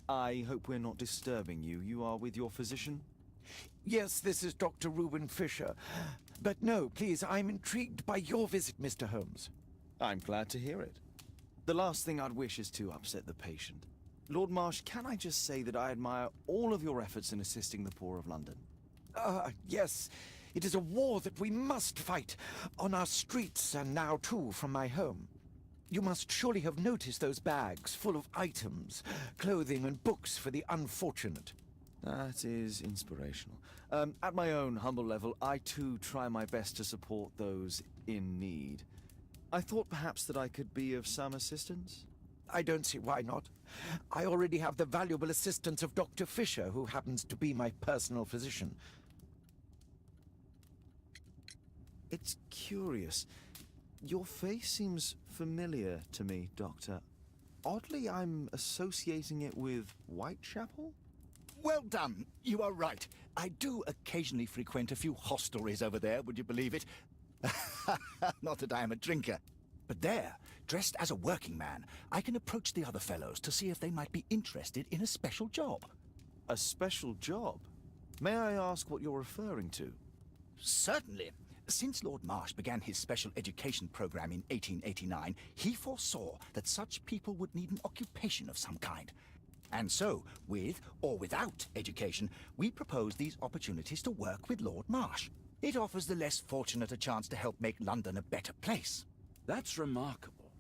I hope we're not disturbing you. You are with your physician? Yes, this is Dr. Reuben Fisher. But no, please, I'm intrigued by your visit, Mr. Holmes. I'm glad to hear it. The last thing I'd wish is to upset the patient. Lord Marsh, can I just say that I admire all of your efforts in assisting the poor of London? Yes. It is a war that we must fight, on our streets and now too from my home. You must surely have noticed those bags full of items, clothing and books for the unfortunate. That is inspirational. At my own humble level, I too try my best to support those in need. I thought perhaps that I could be of some assistance. I don't see why not. I already have the valuable assistance of Dr. Fisher, who happens to be my personal physician. It's curious. Your face seems familiar to me, Doctor. Oddly, I'm associating it with Whitechapel? Well done. You are right. I do occasionally frequent a few hostelries over there, would you believe it? Not that I am a drinker. But there, dressed as a working man, I can approach the other fellows to see if they might be interested in a special job. A special job? May I ask what you're referring to? Certainly. Since Lord Marsh began his special education program in 1889, he foresaw that such people would need an occupation of some kind. And so, with or without education, we propose these opportunities to work with Lord Marsh. It offers the less fortunate a chance to help make London a better place. That's remarkable.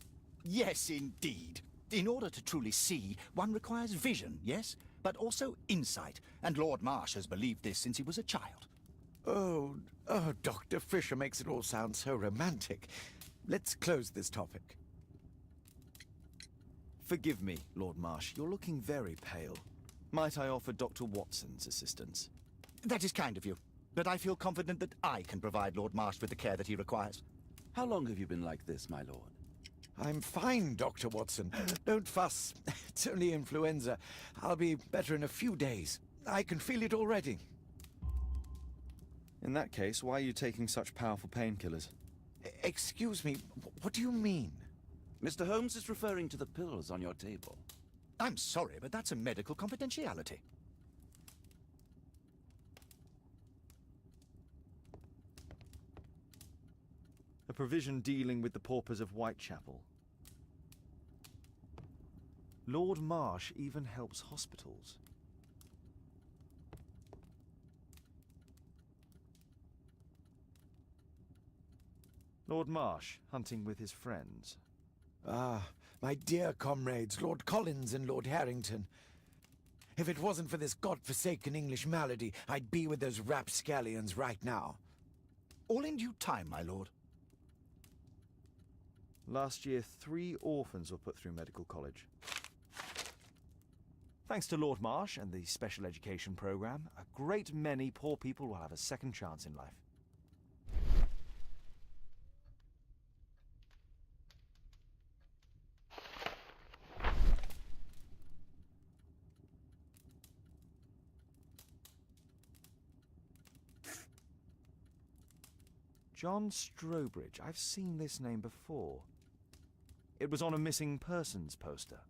Yes, indeed. In order to truly see, one requires vision, yes? But also insight, and Lord Marsh has believed this since he was a child. Oh, Dr. Fisher makes it all sound so romantic. Let's close this topic. Forgive me, Lord Marsh. You're looking very pale. Might I offer Dr. Watson's assistance? That is kind of you, but I feel confident that I can provide Lord Marsh with the care that he requires. How long have you been like this, my lord? I'm fine, Dr. Watson. Don't fuss. It's only influenza. I'll be better in a few days. I can feel it already. In that case, why are you taking such powerful painkillers? Excuse me, what do you mean? Mr. Holmes is referring to the pills on your table. I'm sorry, but that's a medical confidentiality. A provision dealing with the paupers of Whitechapel. Lord Marsh even helps hospitals. Lord Marsh, hunting with his friends. Ah, my dear comrades, Lord Collins and Lord Harrington. If it wasn't for this godforsaken English malady, I'd be with those rapscallions right now. All in due time, my lord. Last year, 3 orphans were put through medical college. Thanks to Lord Marsh and the special education program, a great many poor people will have a second chance in life. John Strobridge. I've seen this name before. It was on a missing persons poster.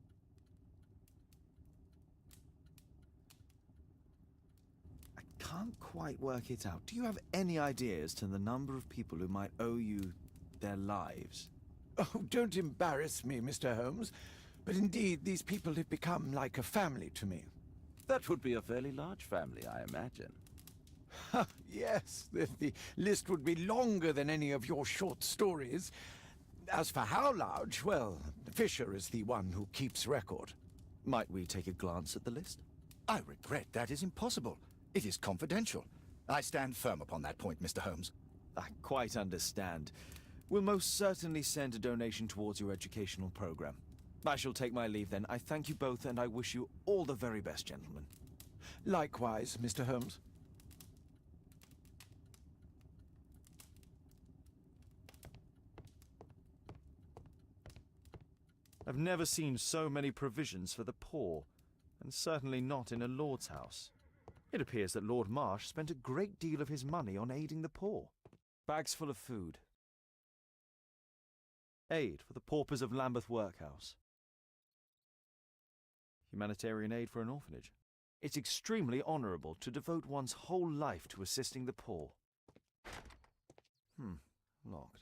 I can't quite work it out. Do you have any idea as to the number of people who might owe you their lives? Oh, don't embarrass me, Mr. Holmes. But indeed, these people have become like a family to me. That would be a fairly large family, I imagine. Yes, the list would be longer than any of your short stories. As for how large, well, Fisher is the one who keeps record. Might we take a glance at the list? I regret that is impossible. It is confidential. I stand firm upon that point, Mr. Holmes. I quite understand. We'll most certainly send a donation towards your educational program. I shall take my leave then. I thank you both and I wish you all the very best, gentlemen. Likewise, Mr. Holmes. I've never seen so many provisions for the poor, and certainly not in a lord's house. It appears that Lord Marsh spent a great deal of his money on aiding the poor. Bags full of food. Aid for the paupers of Lambeth Workhouse. humanitarian aid for an orphanage. It's extremely honorable to devote one's whole life to assisting the poor. Locked.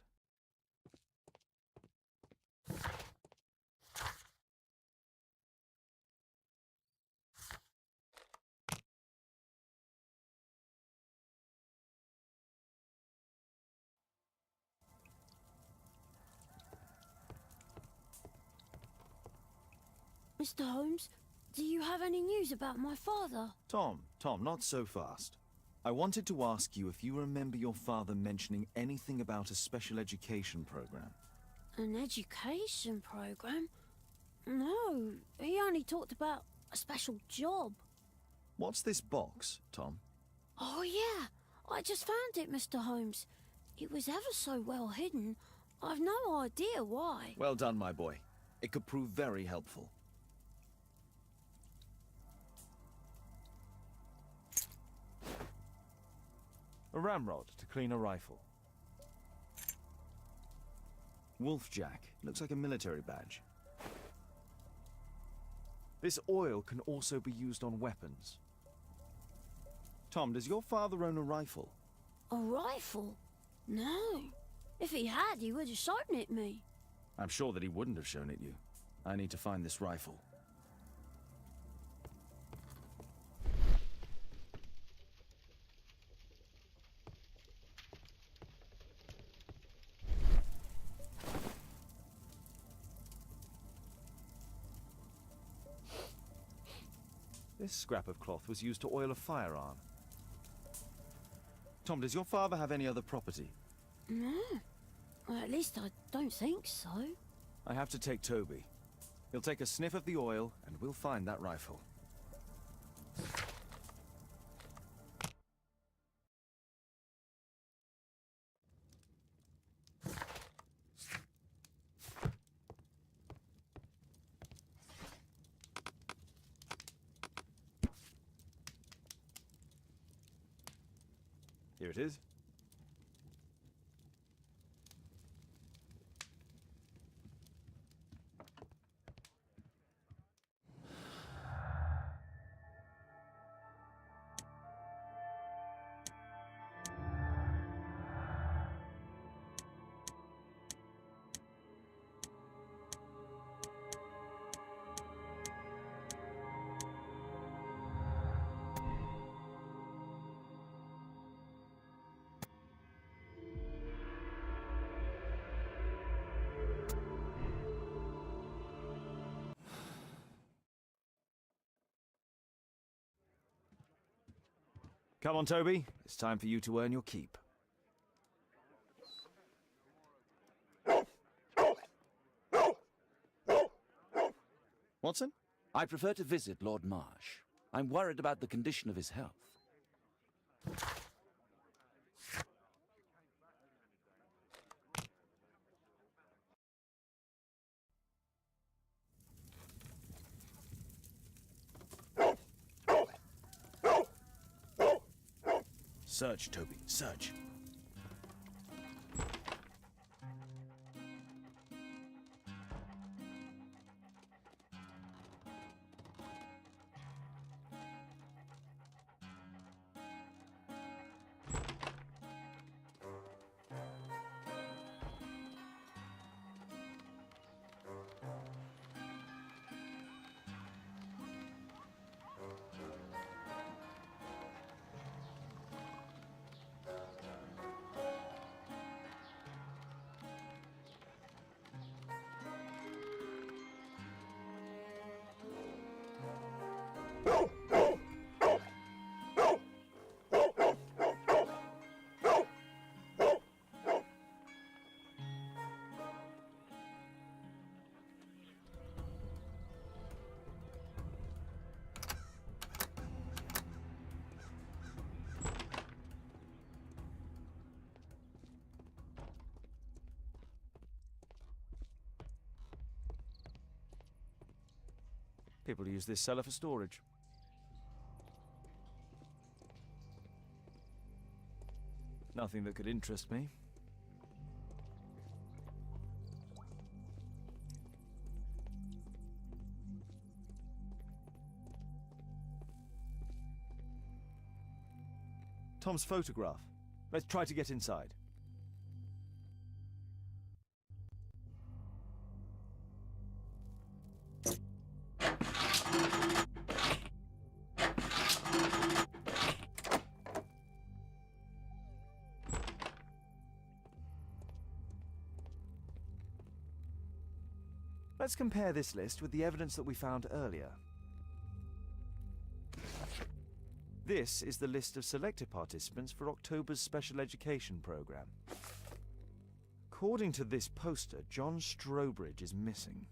Mr. Holmes, do you have any news about my father? Tom, not so fast. I wanted to ask you if you remember your father mentioning anything about a special education program. An education program? No, he only talked about a special job. What's this box, Tom? Oh yeah, I just found it, Mr. Holmes. It was ever so well hidden. I've no idea why. Well done, my boy. It could prove very helpful. A ramrod to clean a rifle. Wolfjack. Looks like a military badge. This oil can also be used on weapons. Tom, does your father own a rifle? A rifle? No. If he had, he would have shown it me. I'm sure that he wouldn't have shown it you. I need to find this rifle. This scrap of cloth was used to oil a firearm. Tom, does your father have any other property? No. Well, at least I don't think so. I have to take Toby. He'll take a sniff of the oil, and we'll find that rifle. Here it is. Come on, Toby. It's time for you to earn your keep. Watson? I prefer to visit Lord Marsh. I'm worried about the condition of his health. Search, Toby, search. People use this cellar for storage. Nothing that could interest me. Tom's photograph. Let's try to get inside. Let's compare this list with the evidence that we found earlier. This is the list of selected participants for October's special education program. According to this poster, John Strobridge is missing.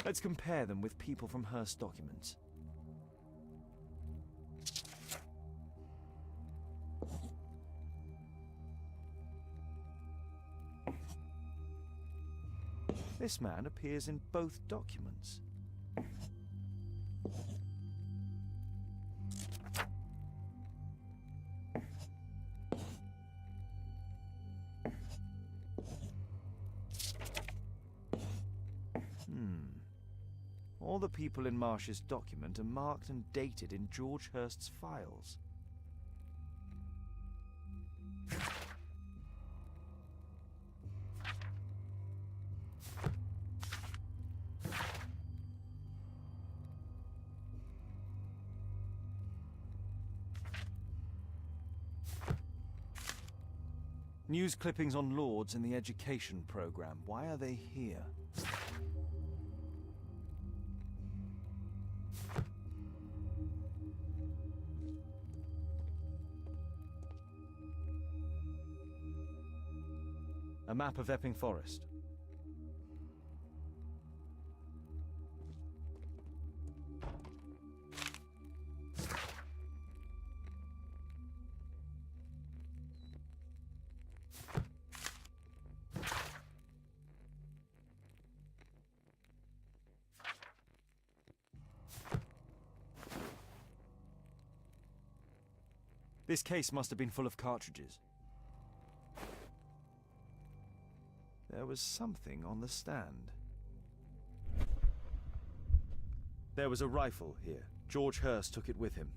Let's compare them with people from Hearst documents. This man appears in both documents. All the people in Marsh's document are marked and dated in George Hearst's files. News clippings on Lords in the education program. Why are they here? A map of Epping Forest. This case must have been full of cartridges. There was something on the stand. There was a rifle here. George Hearst took it with him.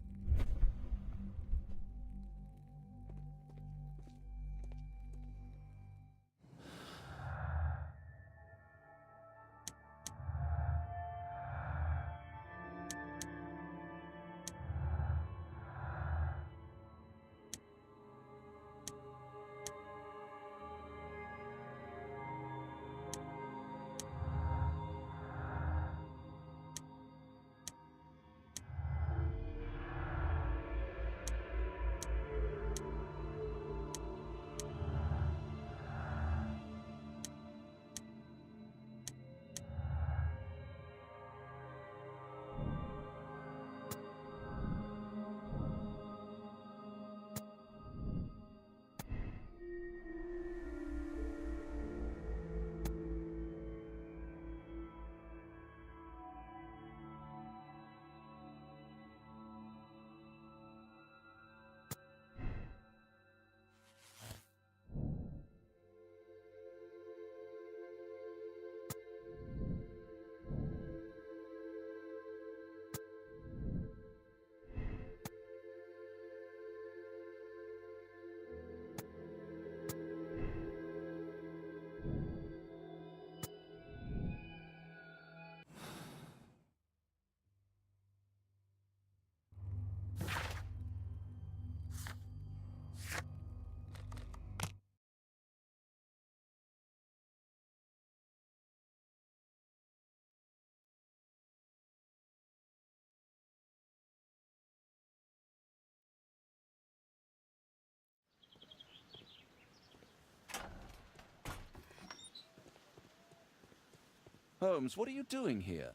Holmes, what are you doing here?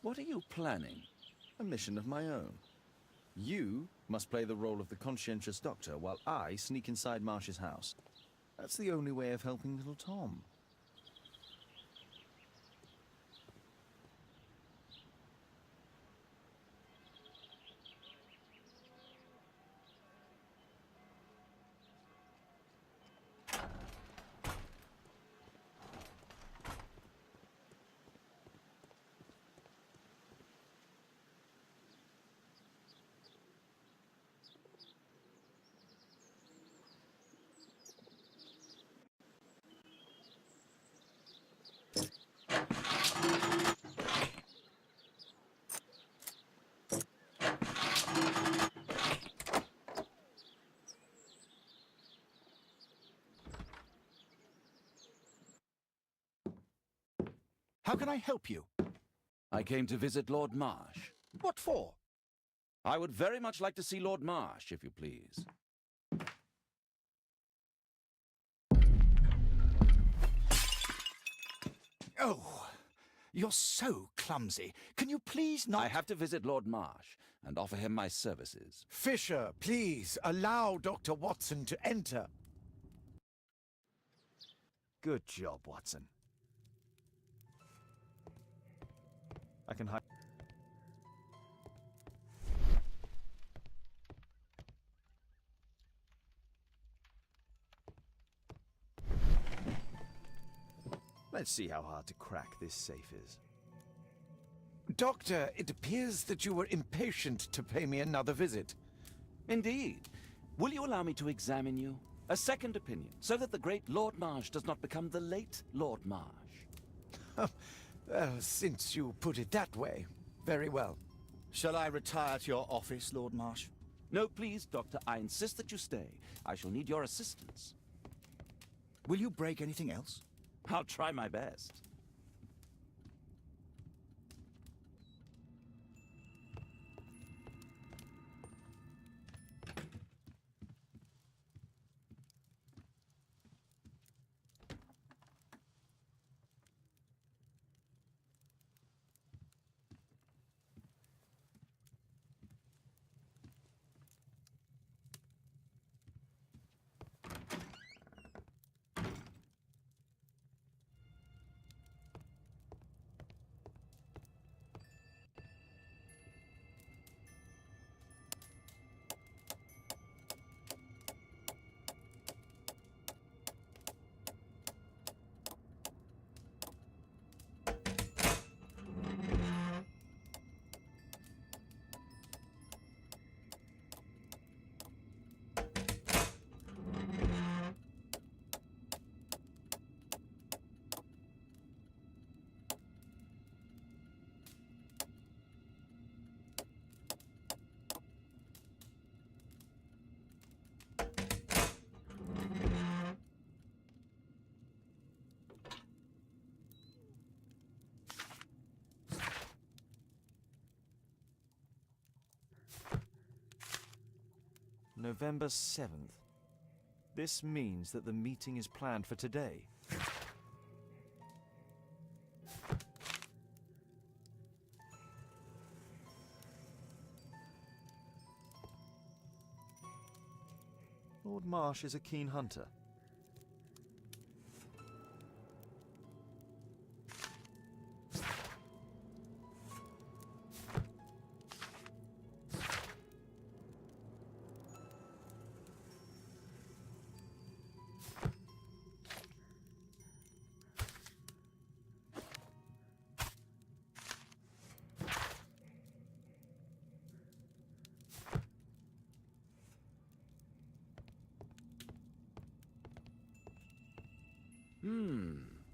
What are you planning? A mission of my own. You must play the role of the conscientious doctor while I sneak inside Marsh's house. That's the only way of helping little Tom. How can I help you? I came to visit Lord Marsh. What for? I would very much like to see Lord Marsh, if you please. Oh, you're so clumsy. Can you please not... I have to visit Lord Marsh and offer him my services. Fisher, please allow Dr. Watson to enter. Good job, Watson. I can hide. Let's see how hard to crack this safe is. Doctor, it appears that you were impatient to pay me another visit. Indeed. Will you allow me to examine you? A second opinion, so that the great Lord Marsh does not become the late Lord Marsh. Well, since you put it that way, very well. Shall I retire to your office, Lord Marsh? No, please, Doctor. I insist that you stay. I shall need your assistance. Will you break anything else? I'll try my best. November 7th. This means that the meeting is planned for today. Lord Marsh is a keen hunter.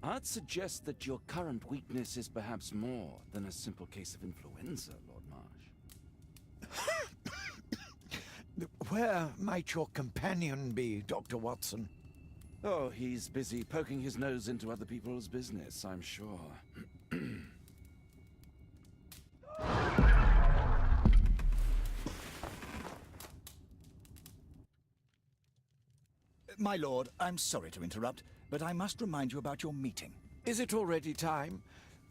I'd suggest that your current weakness is perhaps more than a simple case of influenza, Lord Marsh. Where might your companion be, Dr. Watson? Oh, he's busy poking his nose into other people's business, I'm sure. My lord, I'm sorry to interrupt, but I must remind you about your meeting. Is it already time?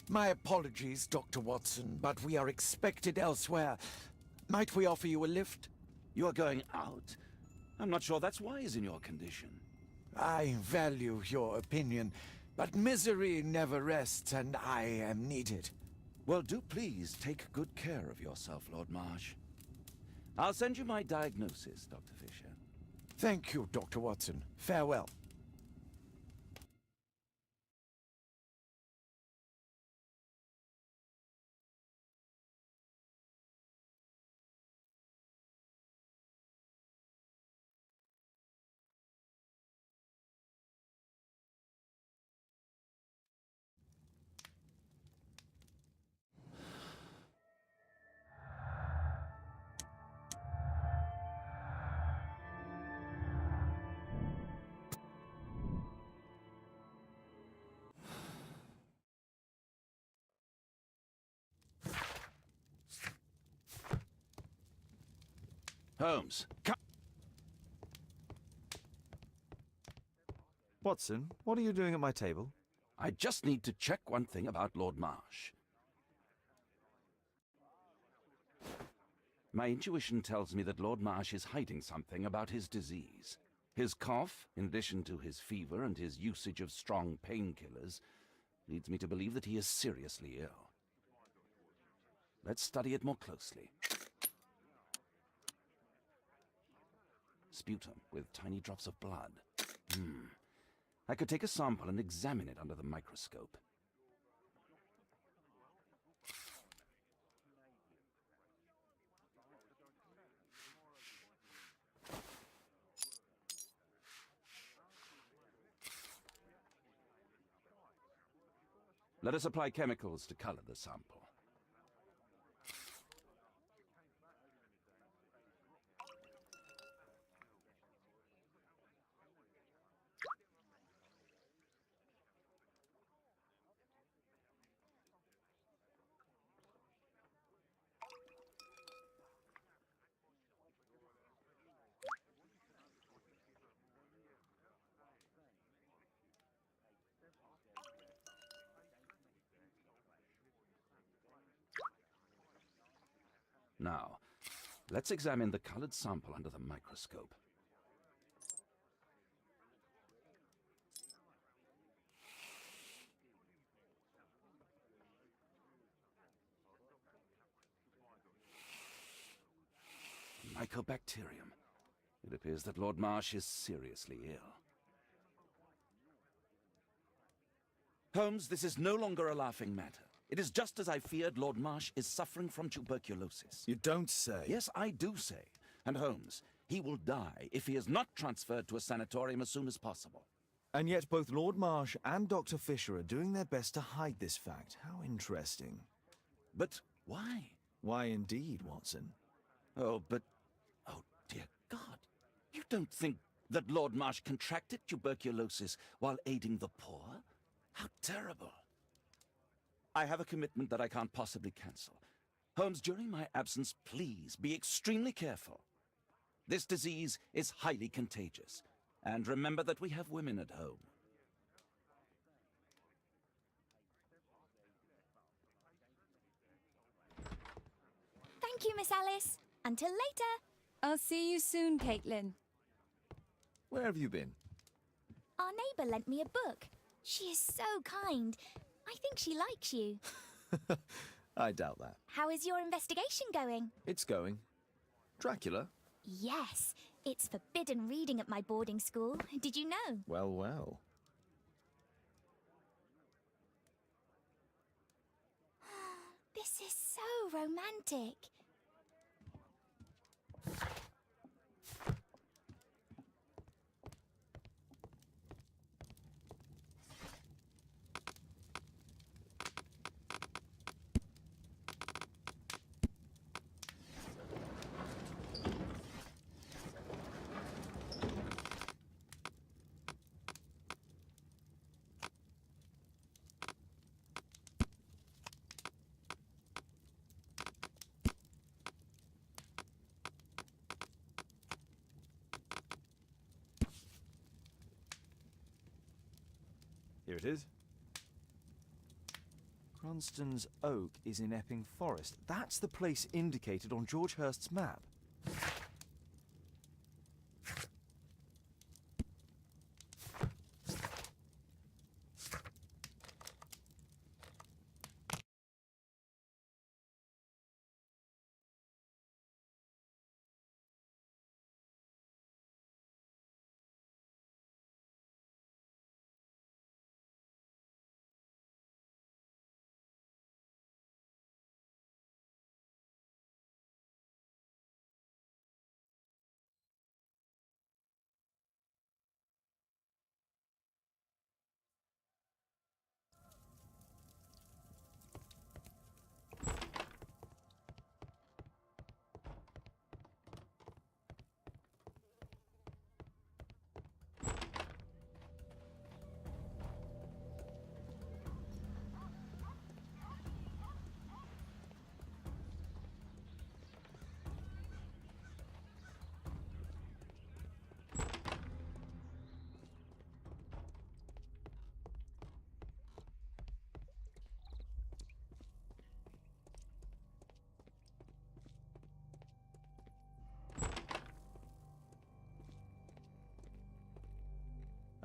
My apologies, Dr. Watson, but we are expected elsewhere. Might we offer you a lift? You are going out? I'm not sure that's wise in your condition. I value your opinion, but misery never rests, and I am needed. Well, do please take good care of yourself, Lord Marsh. I'll send you my diagnosis, Dr. Fisher. Thank you, Dr. Watson. Farewell. Holmes, come. Watson, what are you doing at my table? I just need to check one thing about Lord Marsh. My intuition tells me that Lord Marsh is hiding something about his disease. His cough, in addition to his fever and his usage of strong painkillers, leads me to believe that he is seriously ill. Let's study it more closely. Sputum with tiny drops of blood. I could take a sample and examine it under the microscope. Let us apply chemicals to color the sample. Now, let's examine the colored sample under the microscope. Mycobacterium. It appears that Lord Marsh is seriously ill. Holmes, this is no longer a laughing matter. It is just as I feared. Lord Marsh is suffering from tuberculosis. You don't say. Yes, I do say. And Holmes, he will die if he is not transferred to a sanatorium as soon as possible. And yet both Lord Marsh and Dr. Fisher are doing their best to hide this fact. How interesting. But why? Why indeed, Watson? Oh, dear God. You don't think that Lord Marsh contracted tuberculosis while aiding the poor? How terrible. I have a commitment that I can't possibly cancel. Holmes, during my absence, please be extremely careful. This disease is highly contagious. And remember that we have women at home. Thank you, Miss Alice. Until later. I'll see you soon, Caitlin. Where have you been? Our neighbour lent me a book. She is so kind. I think she likes you. I doubt that. How is your investigation going? It's going. Dracula? Yes, it's forbidden reading at my boarding school. Did you know? Well, well. This is so romantic. Here it is. Cranston's Oak is in Epping Forest. That's the place indicated on George Hurst's map.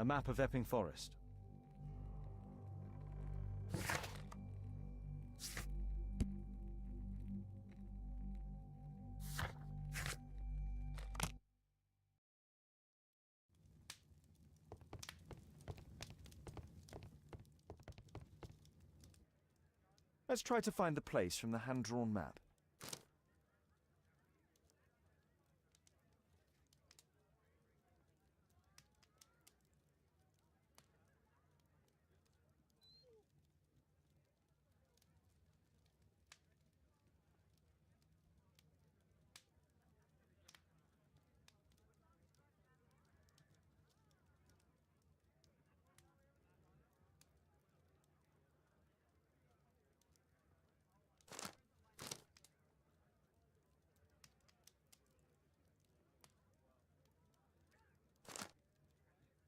A map of Epping Forest. Let's try to find the place from the hand-drawn map.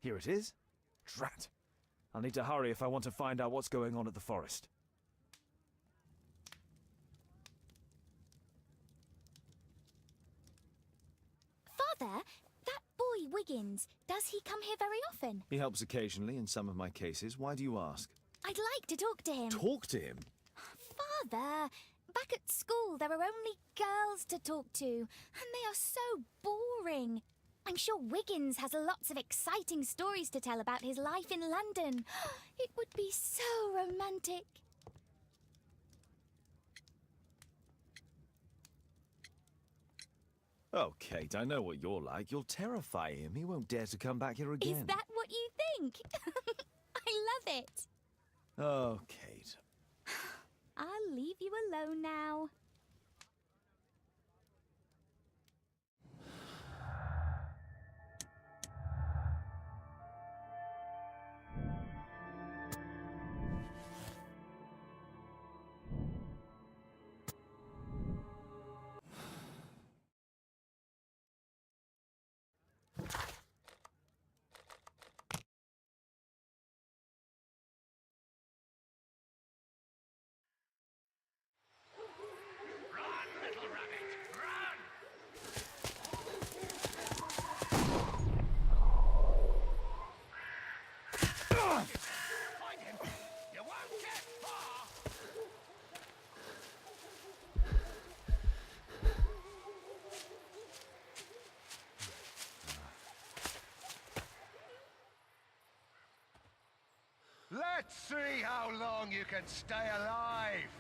Here it is. Drat. I'll need to hurry if I want to find out what's going on at the forest. Father, that boy Wiggins, does he come here very often? He helps occasionally in some of my cases. Why do you ask? I'd like to talk to him. Talk to him? Father, back at school there are only girls to talk to, and they are so boring. I'm sure Wiggins has lots of exciting stories to tell about his life in London. It would be so romantic. Oh, Kate, I know what you're like. You'll terrify him. He won't dare to come back here again. Is that what you think? I love it. Oh, Kate. I'll leave you alone now. Let's see how long you can stay alive!